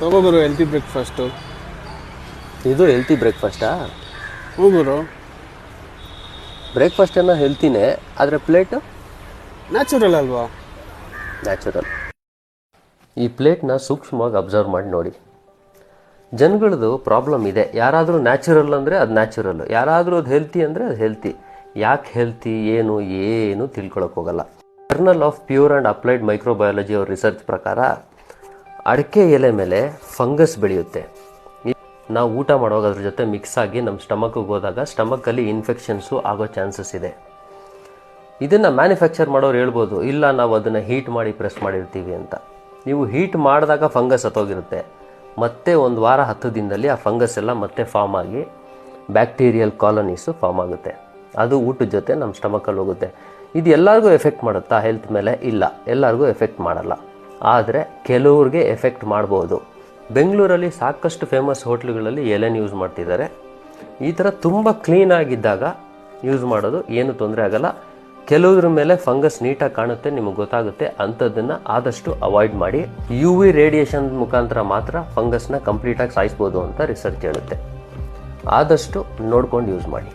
ತಗೋಬರು healthy breakfast. ಇದು healthy ಬ್ರೇಕ್ಫಾಸ್ಟಾ? ಹ್ಞೂ ಗುರು, ಬ್ರೇಕ್ಫಾಸ್ಟನ್ನು ಹೆಲ್ತಿನೇ, ಆದರೆ ಪ್ಲೇಟು ನ್ಯಾಚುರಲ್ ಅಲ್ವಾ? ನ್ಯಾಚುರಲ್. ಈ ಪ್ಲೇಟ್ನ ಸೂಕ್ಷ್ಮವಾಗಿ ಅಬ್ಸರ್ವ್ ಮಾಡಿ ನೋಡಿ. ಜನಗಳದ್ದು ಪ್ರಾಬ್ಲಮ್ ಇದೆ. ಯಾರಾದರೂ ನ್ಯಾಚುರಲ್ ಅಂದರೆ ಅದು ನ್ಯಾಚುರಲ್, ಯಾರಾದರೂ ಅದು ಹೆಲ್ತಿ ಅಂದರೆ ಅದು ಹೆಲ್ತಿ. ಯಾಕೆ ಹೆಲ್ತಿ ಏನು ತಿಳ್ಕೊಳಕ್ಕೆ ಹೋಗಲ್ಲ. Journal of pure and applied microbiology ಅವ್ರ ರಿಸರ್ಚ್ ಪ್ರಕಾರ ಅಡಿಕೆ ಎಲೆ ಮೇಲೆ ಫಂಗಸ್ ಬೆಳೆಯುತ್ತೆ. ನಾವು ಊಟ ಮಾಡುವಾಗ ಅದ್ರ ಜೊತೆ ಮಿಕ್ಸ್ ಆಗಿ ನಮ್ಮ ಸ್ಟಮಕ್ಗೆ ಹೋದಾಗ ಸ್ಟಮಕ್ಕಲ್ಲಿ ಇನ್ಫೆಕ್ಷನ್ಸು ಆಗೋ ಚಾನ್ಸಸ್ ಇದೆ. ಇದನ್ನು ಮ್ಯಾನುಫ್ಯಾಕ್ಚರ್ ಮಾಡೋರು ಹೇಳ್ಬೋದು, ಇಲ್ಲ ನಾವು ಅದನ್ನು ಹೀಟ್ ಮಾಡಿ ಪ್ರೆಸ್ ಮಾಡಿರ್ತೀವಿ ಅಂತ. ನೀವು ಹೀಟ್ ಮಾಡಿದಾಗ ಫಂಗಸ್ ಹತ್ತೋಗಿರುತ್ತೆ. ಮತ್ತೆ 1 ವಾರ 10 ದಿನದಲ್ಲಿ ಆ ಫಂಗಸ್ ಎಲ್ಲ ಮತ್ತೆ ಫಾರ್ಮ್ ಆಗಿ ಬ್ಯಾಕ್ಟೀರಿಯಲ್ ಕಾಲನೀಸು ಫಾರ್ಮ್ ಆಗುತ್ತೆ. ಅದು ಊಟದ ಜೊತೆ ನಮ್ಮ ಸ್ಟಮಕಲ್ಲಿ ಹೋಗುತ್ತೆ. ಇದು ಎಲ್ಲರಿಗೂ ಎಫೆಕ್ಟ್ ಮಾಡುತ್ತಾ ಹೆಲ್ತ್ ಮೇಲೆ? ಇಲ್ಲ, ಎಲ್ಲರಿಗೂ ಎಫೆಕ್ಟ್ ಮಾಡಲ್ಲ. ಆದರೆ ಕೆಲವ್ರಿಗೆ ಎಫೆಕ್ಟ್ ಮಾಡ್ಬೋದು. ಬೆಂಗಳೂರಲ್ಲಿ ಸಾಕಷ್ಟು ಫೇಮಸ್ ಹೋಟ್ಲುಗಳಲ್ಲಿ ಎಲೆನ ಯೂಸ್ ಮಾಡ್ತಿದ್ದಾರೆ. ಈ ಥರ ತುಂಬ ಕ್ಲೀನಾಗಿದ್ದಾಗ ಯೂಸ್ ಮಾಡೋದು ಏನು ತೊಂದರೆ ಆಗಲ್ಲ. ಕೆಲವ್ರ ಮೇಲೆ ಫಂಗಸ್ ನೀಟಾಗಿ ಕಾಣುತ್ತೆ, ನಿಮಗೆ ಗೊತ್ತಾಗುತ್ತೆ. ಅಂಥದ್ದನ್ನು ಆದಷ್ಟು ಅವಾಯ್ಡ್ ಮಾಡಿ. UV ರೇಡಿಯೇಷನ್ ಮುಖಾಂತರ ಮಾತ್ರ ಫಂಗಸ್ನ ಕಂಪ್ಲೀಟಾಗಿ ಸಾಯಿಸ್ಬೋದು ಅಂತ ರಿಸರ್ಚ್ ಹೇಳುತ್ತೆ. ಆದಷ್ಟು ನೋಡ್ಕೊಂಡು ಯೂಸ್ ಮಾಡಿ.